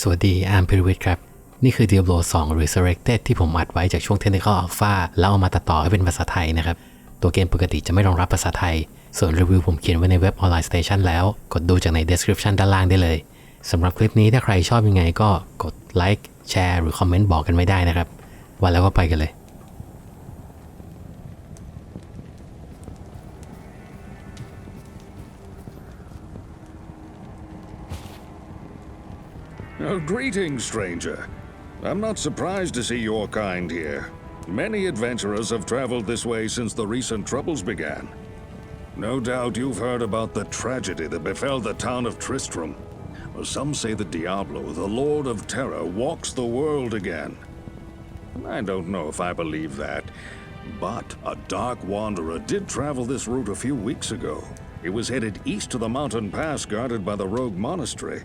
สวัสดีอาร์มพิรวิทย์ครับนี่คือ Diablo 2 Resurrected ที่ผมอัดไว้จากช่วง Technical Alpha แล้วเอามาตัดต่อให้เป็นภาษาไทยนะครับตัวเกมปกติจะไม่รองรับภาษาไทยส่วนรีวิวผมเขียนไว้ในเว็บ Online Station แล้วกดดูจากใน description ด้านล่างได้เลยสำหรับคลิปนี้ถ้าใครชอบยังไงก็กดไลค์แชร์หรือคอมเมนต์บอกกันไม่ได้นะครับว่าแล้วก็ไปกันเลยGreetings, stranger. I'm not surprised to see your kind here. Many adventurers have traveled this way since the recent troubles began. No doubt you've heard about the tragedy that befell the town of Tristram. Some say that Diablo, the Lord of Terror, walks the world again. I don't know if I believe that, but a dark wanderer did travel this route a few weeks ago. He was headed east to the mountain pass guarded by the rogue monastery.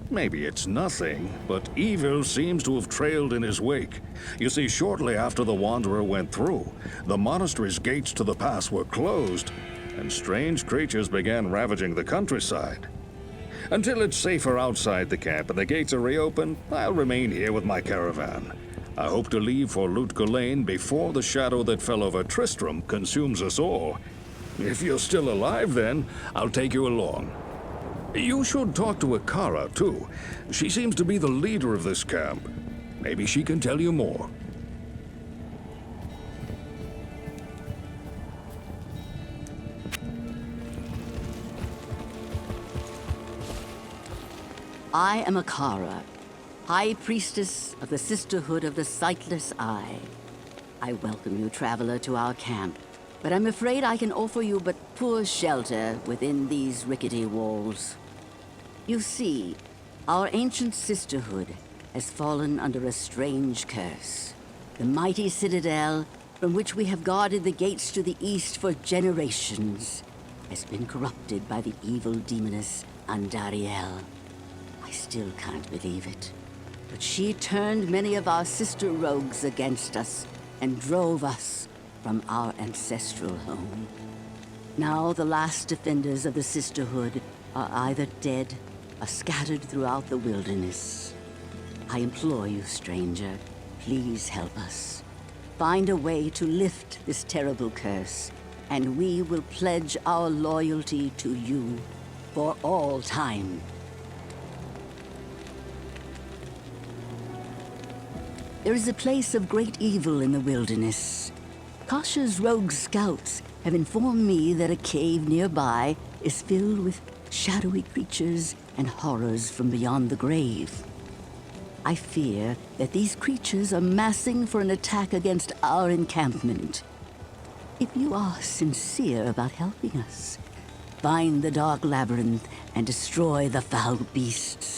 Maybe it's nothing, but evil seems to have trailed in his wake. You see, shortly after the wanderer went through, the monastery's gates to the pass were closed, and strange creatures began ravaging the countryside. Until it's safer outside the camp and the gates are reopened, I'll remain here with my caravan. I hope to leave for Lutga Lane before the shadow that fell over Tristram consumes us all. If you're still alive then, I'll take you along.You should talk to Akara, too. She seems to be the leader of this camp. Maybe she can tell you more. I am Akara, High Priestess of the Sisterhood of the Sightless Eye. I welcome you, traveler, to our camp.But I'm afraid I can offer you but poor shelter within these rickety walls. You see, our ancient sisterhood has fallen under a strange curse. The mighty citadel, from which we have guarded the gates to the east for generations, has been corrupted by the evil demoness Andariel. I still can't believe it, but she turned many of our sister rogues against us and drove us.From our ancestral home. Now the last defenders of the sisterhood are either dead or scattered throughout the wilderness. I implore you, stranger, please help us. Find a way to lift this terrible curse, and we will pledge our loyalty to you for all time. There is a place of great evil in the wilderness.Kasha's rogue scouts have informed me that a cave nearby is filled with shadowy creatures and horrors from beyond the grave. I fear that these creatures are massing for an attack against our encampment. If you are sincere about helping us, find the dark labyrinth and destroy the foul beasts.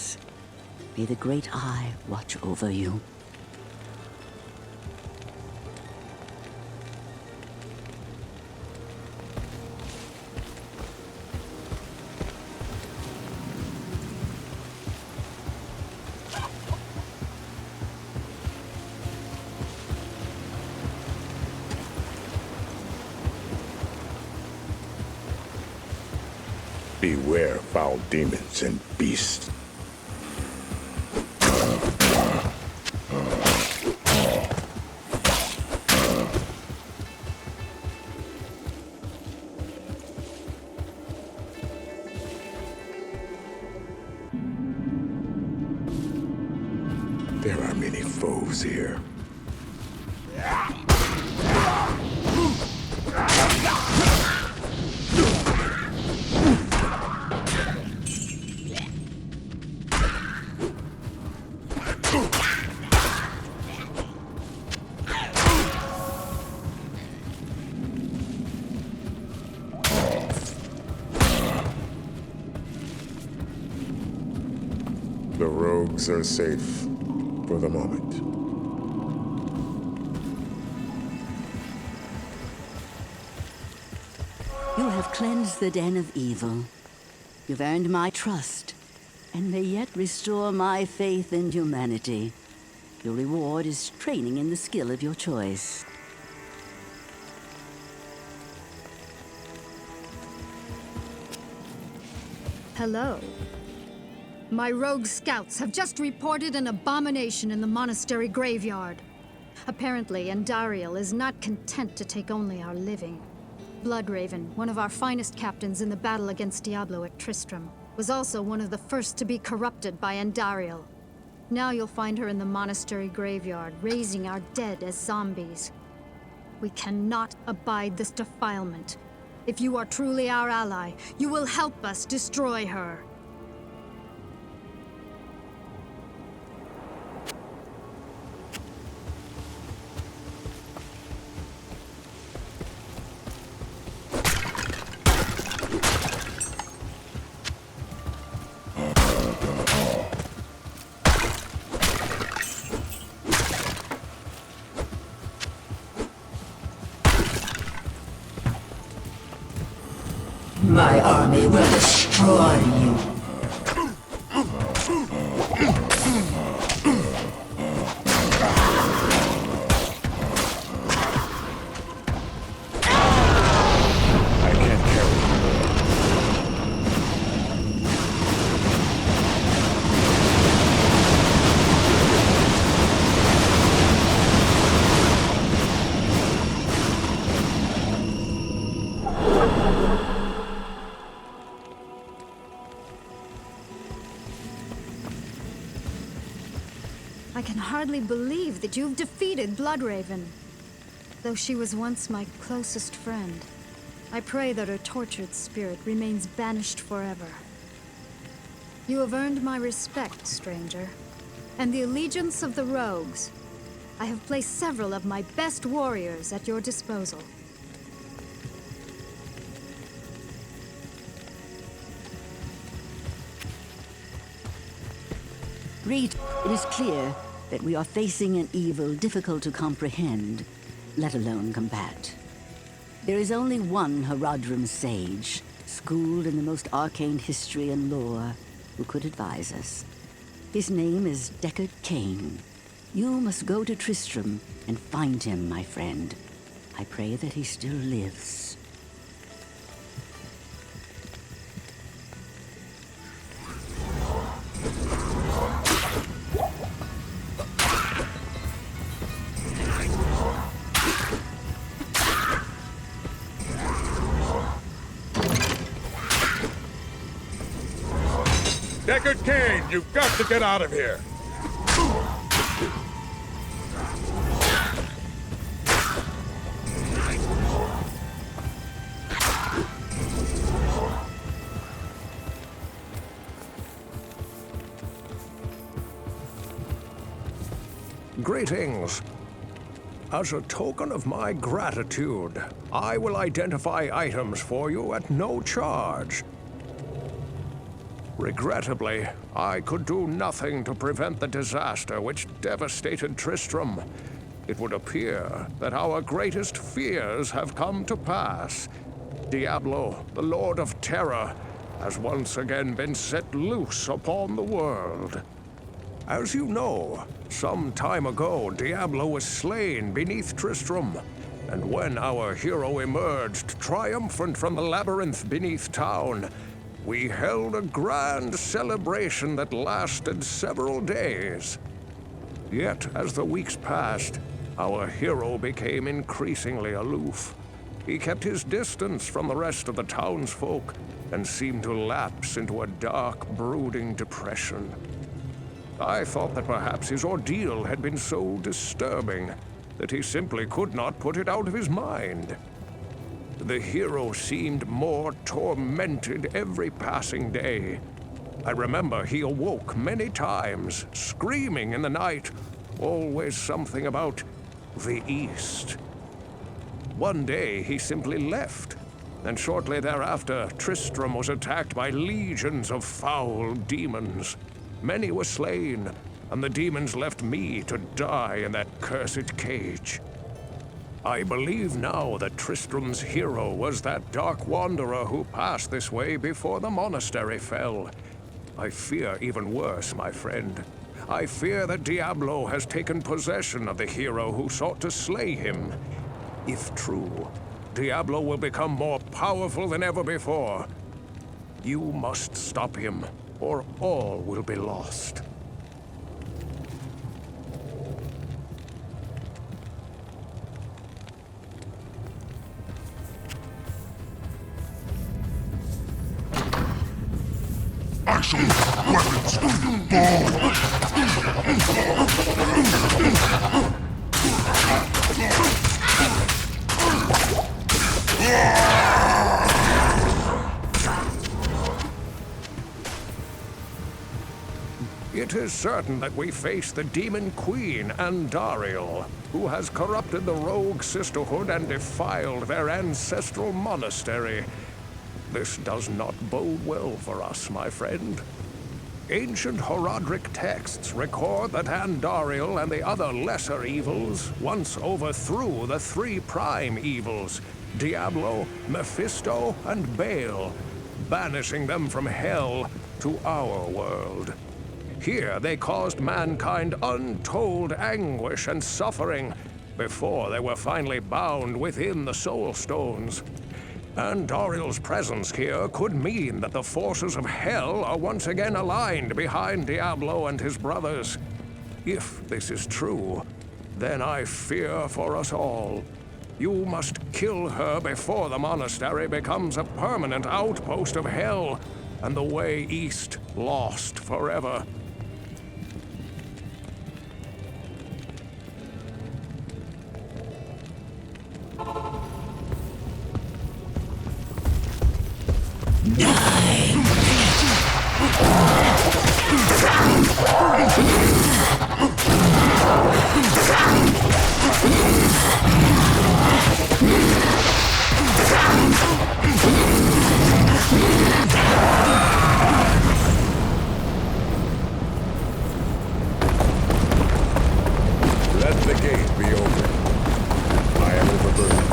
May the Great Eye watch over you.Beware foul demons and beasts. There are many foes here.The rogues are safe for the moment. You have cleansed the den of evil. You've earned my trust, and may yet restore my faith in humanity. Your reward is training in the skill of your choice. Hello. My rogue scouts have just reported an abomination in the monastery graveyard. Apparently, Andariel is not content to take only our living. Bloodraven, one of our finest captains in the battle against Diablo at Tristram, was also one of the first to be corrupted by Andariel. Now you'll find her in the monastery graveyard, raising our dead as zombies. We cannot abide this defilement. If you are truly our ally, you will help us destroy her. My army will destroy you. I can't carry you. I can hardly believe that you've defeated Bloodraven. Though she was once my closest friend, I pray that her tortured spirit remains banished forever. You have earned my respect, stranger, and the allegiance of the rogues. I have placed several of my best warriors at your disposal. Read, it is clear that we are facing an evil difficult to comprehend, let alone combat. There is only one Haradrim sage, schooled in the most arcane history and lore, who could advise us. His name is Deckard Cain. You must go to Tristram and find him, my friend. I pray that he still lives. Deckard Cain, you've got to get out of here! Greetings. As a token of my gratitude, I will identify items for you at no charge. Regrettably, I could do nothing to prevent the disaster which devastated Tristram. It would appear that our greatest fears have come to pass. Diablo, the Lord of Terror, has once again been set loose upon the world. As you know, some time ago, Diablo was slain beneath Tristram, and when our hero emerged triumphant from the labyrinth beneath town, we held a grand celebration that lasted several days. Yet, as the weeks passed, our hero became increasingly aloof. He kept his distance from the rest of the townsfolk and seemed to lapse into a dark, brooding depression. I thought that perhaps his ordeal had been so disturbing that he simply could not put it out of his mind. The hero seemed more tormented every passing day. I remember he awoke many times, screaming in the night, always something about the East. One day he simply left, and shortly thereafter Tristram was attacked by legions of foul demons. Many were slain, and the demons left me to die in that cursed cage. I believe now that Tristram's hero was that dark wanderer who passed this way before the monastery fell. I fear even worse, my friend. I fear that Diablo has taken possession of the hero who sought to slay him. If true, Diablo will become more powerful than ever before. You must stop him, or all will be lost. It is certain that we face the Demon Queen, Andariel, who has corrupted the rogue sisterhood and defiled their ancestral monastery. This does not bode well for us, my friend. Ancient Horadric texts record that Andariel and the other lesser evils once overthrew the three prime evils, Diablo, Mephisto, and Baal, banishing them from hell to our world. Here they caused mankind untold anguish and suffering before they were finally bound within the Soul Stones. Andariel's presence here could mean that the forces of hell are once again aligned behind Diablo and his brothers. If this is true, then I fear for us all. You must kill her before the monastery becomes a permanent outpost of hell and the way east lost forever. Let the gate be open. I am overburdened.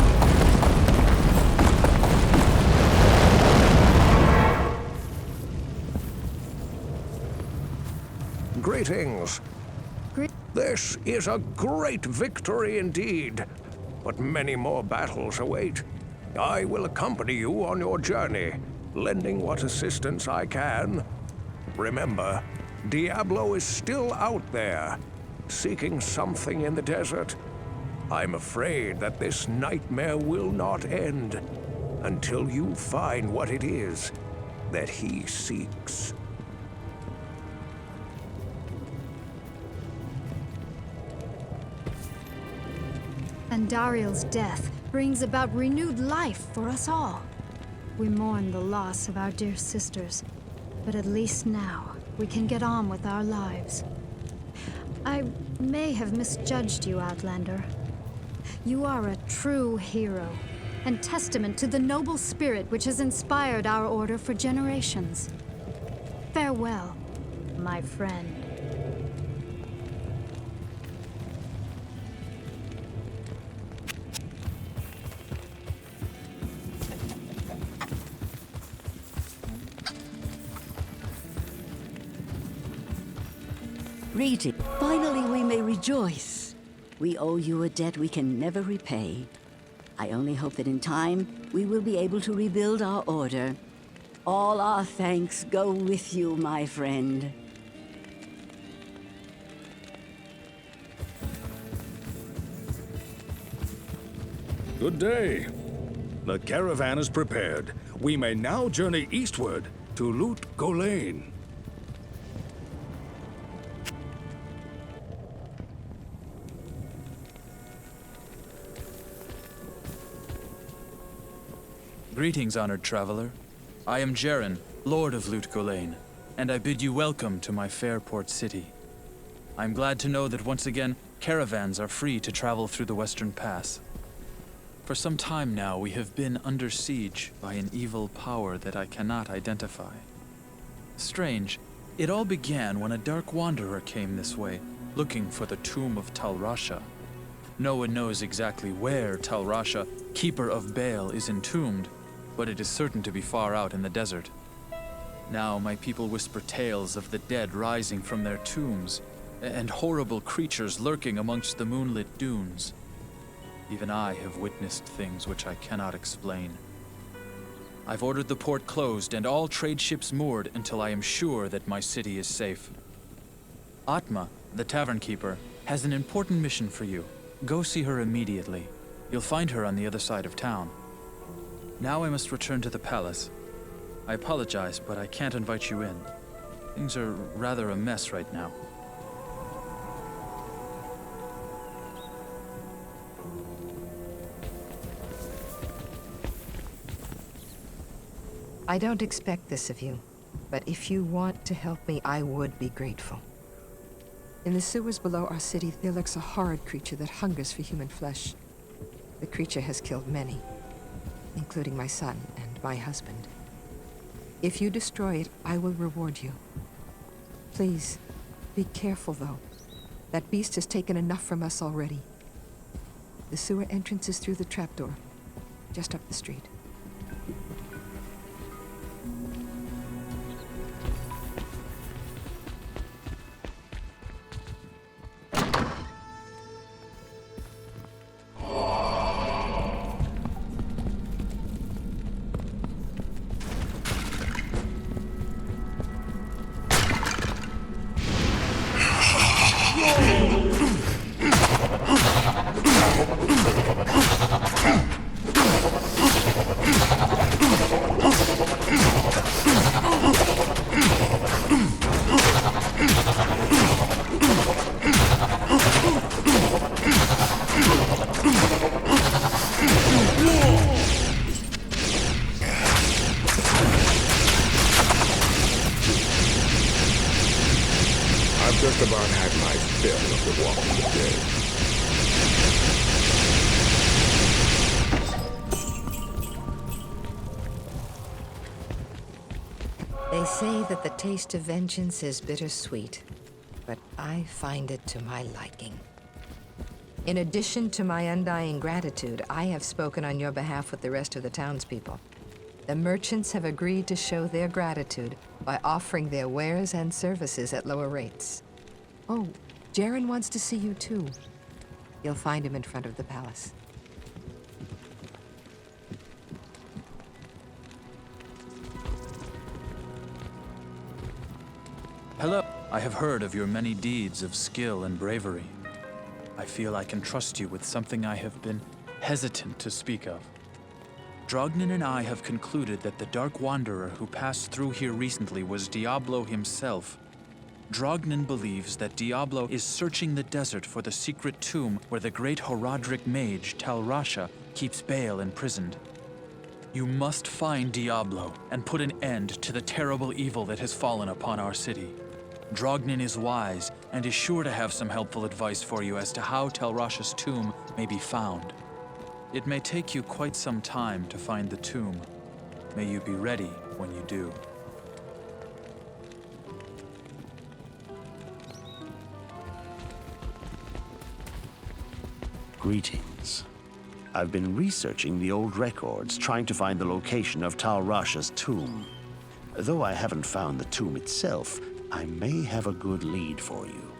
Greetings. This is a great victory indeed, but many more battles await. I will accompany you on your journey, lending what assistance I can. Remember, Diablo is still out there, seeking something in the desert. I'm afraid that this nightmare will not end until you find what it is that he seeks. Andariel's death brings about renewed life for us all. We mourn the loss of our dear sisters, but at least now we can get on with our lives. I may have misjudged you, Outlander. You are a true hero, and testament to the noble spirit which has inspired our order for generations. Farewell, my friend. Greeting. Finally, we may rejoice. We owe you a debt we can never repay. I only hope that in time, we will be able to rebuild our order. All our thanks go with you, my friend. Good day. The caravan is prepared. We may now journey eastward to Lut Gholein. Greetings, honored traveler. I am Jaren, Lord of Lut Gholein, and I bid you welcome to my fair port city. I'm glad to know that once again, caravans are free to travel through the Western Pass. For some time now, we have been under siege by an evil power that I cannot identify. Strange, it all began when a dark wanderer came this way, looking for the tomb of Tal Rasha. No one knows exactly where Tal Rasha, keeper of Baal, is entombed, but it is certain to be far out in the desert. Now my people whisper tales of the dead rising from their tombs, and horrible creatures lurking amongst the moonlit dunes. Even I have witnessed things which I cannot explain. I've ordered the port closed and all trade ships moored until I am sure that my city is safe. Atma, the tavern keeper, has an important mission for you. Go see her immediately. You'll find her on the other side of town. Now I must return to the palace. I apologize, but I can't invite you in. Things are rather a mess right now. I don't expect this of you, but if you want to help me, I would be grateful. In the sewers below our city, there lurks a horrid creature that hungers for human flesh. The creature has killed many, including my son and my husband. If you destroy it, I will reward you. Please, be careful, though. That beast has taken enough from us already. The sewer entrance is through the trapdoor, just up the street. I've just about had my fill of the Walking Dead. They say that the taste of vengeance is bittersweet, but I find it to my liking. In addition to my undying gratitude, I have spoken on your behalf with the rest of the townspeople. The merchants have agreed to show their gratitude by offering their wares and services at lower rates. Oh, Jaren wants to see you too. You'll find him in front of the palace. Hello. I have heard of your many deeds of skill and bravery. I feel I can trust you with something I have been hesitant to speak of. Drognin and I have concluded that the Dark Wanderer who passed through here recently was Diablo himself. Drognin believes that Diablo is searching the desert for the secret tomb where the great Horadric mage Tal Rasha keeps Baal imprisoned. You must find Diablo and put an end to the terrible evil that has fallen upon our city. Drognin is wise and is sure to have some helpful advice for you as to how Tal Rasha's tomb may be found. It may take you quite some time to find the tomb. May you be ready when you do. Greetings. I've been researching the old records, trying to find the location of Tal Rasha's tomb. Though I haven't found the tomb itself, I may have a good lead for you.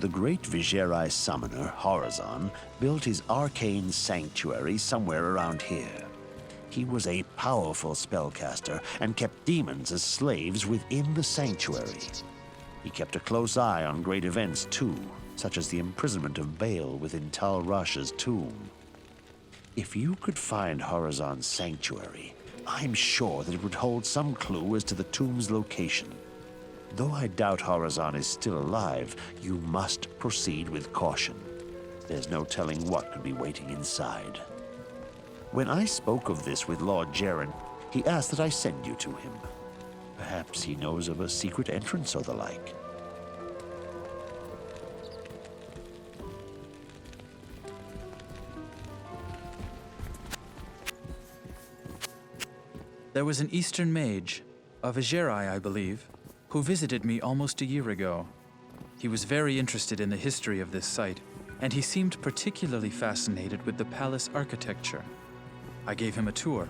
The great Vigerai summoner, Horizon, built his arcane sanctuary somewhere around here. He was a powerful spellcaster and kept demons as slaves within the sanctuary. He kept a close eye on great events too, such as the imprisonment of Baal within Tal Rasha's tomb. If you could find Horizon's sanctuary, I'm sure that it would hold some clue as to the tomb's location. Though I doubt Horizon is still alive, you must proceed with caution. There's no telling what could be waiting inside. When I spoke of this with Lord Jaren, he asked that I send you to him. Perhaps he knows of a secret entrance or the like. There was an Eastern mage, a Vigerai, I believe, who visited me almost a year ago. He was very interested in the history of this site, and he seemed particularly fascinated with the palace architecture. I gave him a tour.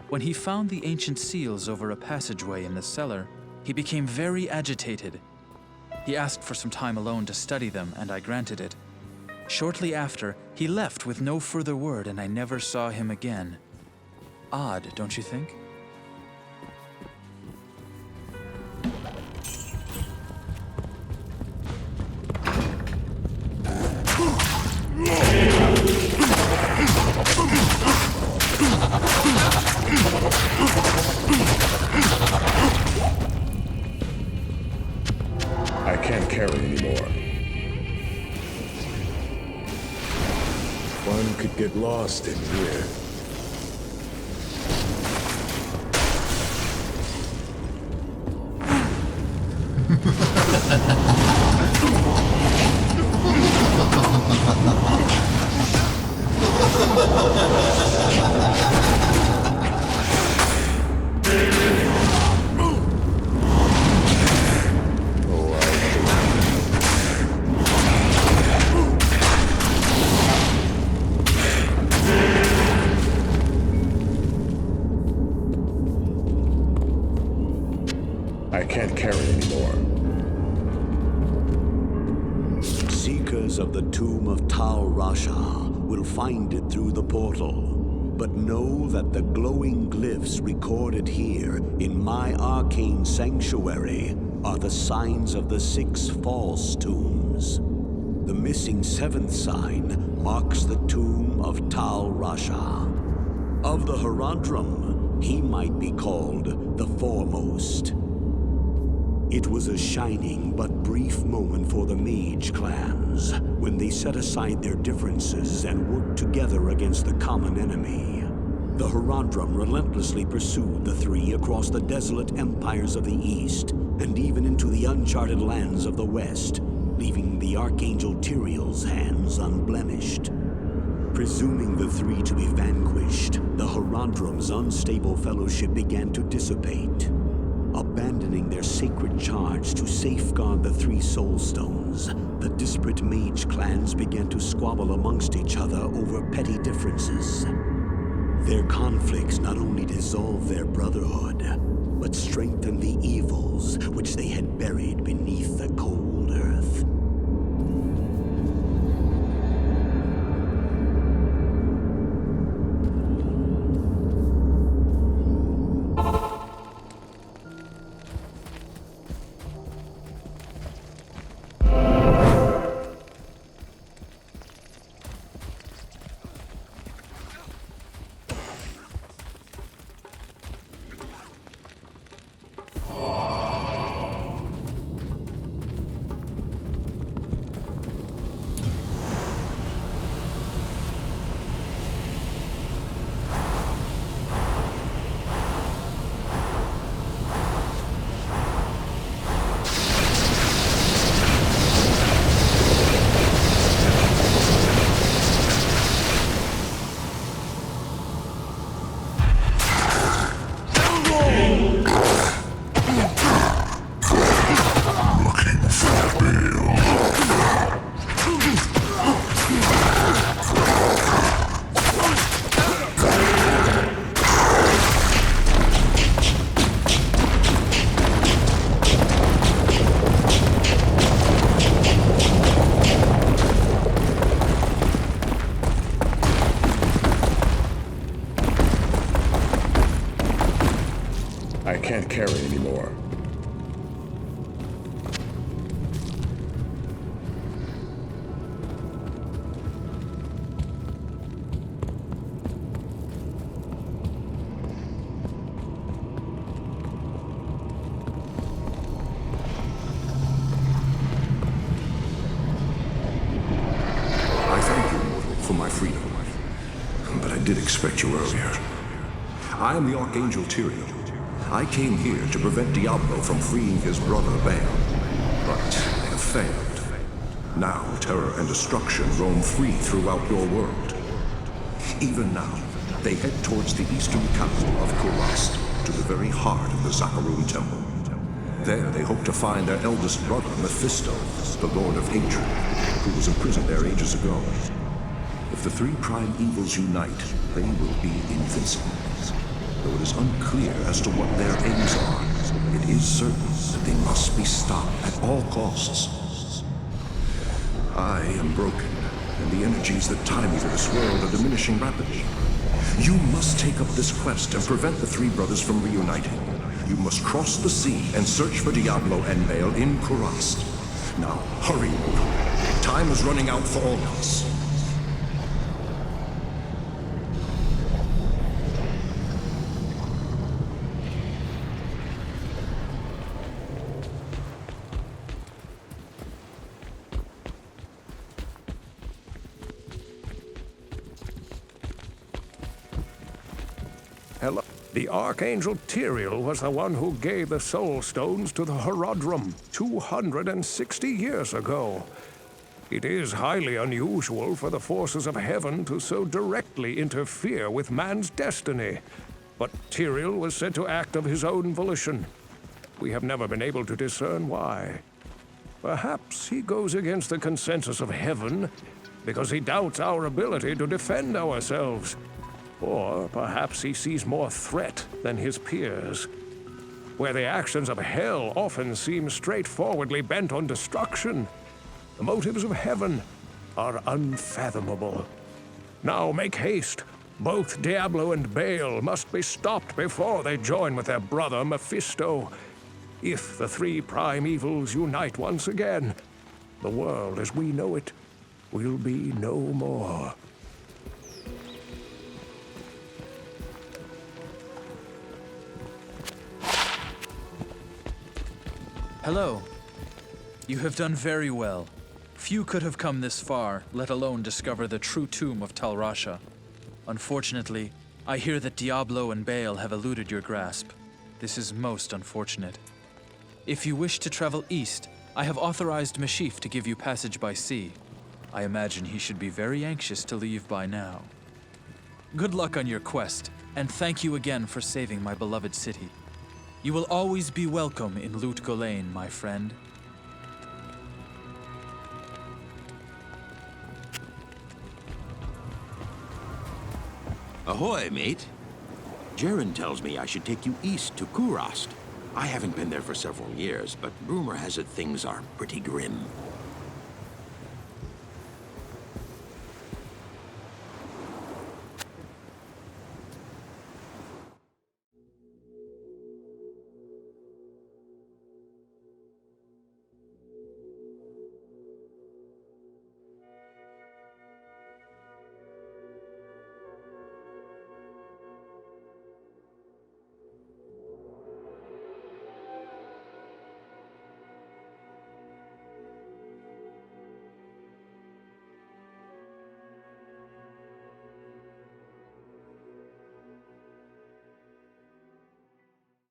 When he found the ancient seals over a passageway in the cellar, he became very agitated. He asked for some time alone to study them, and I granted it. Shortly after, he left with no further word, and I never saw him again. Odd, don't you think? carry anymore. One could get lost in here. I can't carry anymore. Seekers of the tomb of Tal Rasha will find it through the portal, but know that the glowing glyphs recorded here in my arcane sanctuary are the signs of the 6 false tombs. The missing 7th sign marks the tomb of Tal Rasha. Of the Herodrum, he might be called the foremost. It was a shining but brief moment for the mage clans when they set aside their differences and worked together against the common enemy. The Herodrum relentlessly pursued the 3 across the desolate empires of the east and even into the uncharted lands of the west, leaving the Archangel Tyrael's hands unblemished. Presuming the 3 to be vanquished, the Herodrum's unstable fellowship began to dissipate. Abandoning their sacred charge to safeguard the 3 soul stones, the disparate mage clans began to squabble amongst each other over petty differences. Their conflicts not only dissolved their brotherhood, but strengthened the evils which they had buried beneath the cold earth. I can't carry anymore. I thank you, mortal, for my freedom. But I did expect you earlier. I am the Archangel Tyrael. I came here to prevent Diablo from freeing his brother Baal, but I have failed. Now terror and destruction roam free throughout your world. Even now, they head towards the eastern capital of Kurast, to the very heart of the Zakharoon Temple. There they hope to find their eldest brother, Mephisto, the Lord of Hatred, who was imprisoned there ages ago. If the 3 prime evils unite, they will be invincible. Though it is unclear as to what their aims are, it is certain that they must be stopped at all costs. I am broken, and the energies that tie me to this world are diminishing rapidly. You must take up this quest and prevent the 3 brothers from reuniting. You must cross the sea and search for Diablo and Baal in Kurast. Now, hurry, mortal. Time is running out for all of us. The Archangel Tyrael was the one who gave the Soul Stones to the Horodrum 260 years ago. It is highly unusual for the forces of heaven to so directly interfere with man's destiny, but Tyrael was said to act of his own volition. We have never been able to discern why. Perhaps he goes against the consensus of heaven because he doubts our ability to defend ourselves. Or perhaps he sees more threat than his peers. Where the actions of hell often seem straightforwardly bent on destruction, the motives of heaven are unfathomable. Now make haste. Both Diablo and Baal must be stopped before they join with their brother Mephisto. If the three prime evils unite once again, the world as we know it will be no more. Hello. You have done very well. Few could have come this far, let alone discover the true tomb of Tal Rasha. Unfortunately, I hear that Diablo and Baal have eluded your grasp. This is most unfortunate. If you wish to travel east, I have authorized Mashif to give you passage by sea. I imagine he should be very anxious to leave by now. Good luck on your quest, and thank you again for saving my beloved city. You will always be welcome in Lut Gholein, my friend. Ahoy, mate. Jaren tells me I should take you east to Kurast. I haven't been there for several years, but rumor has it things are pretty grim.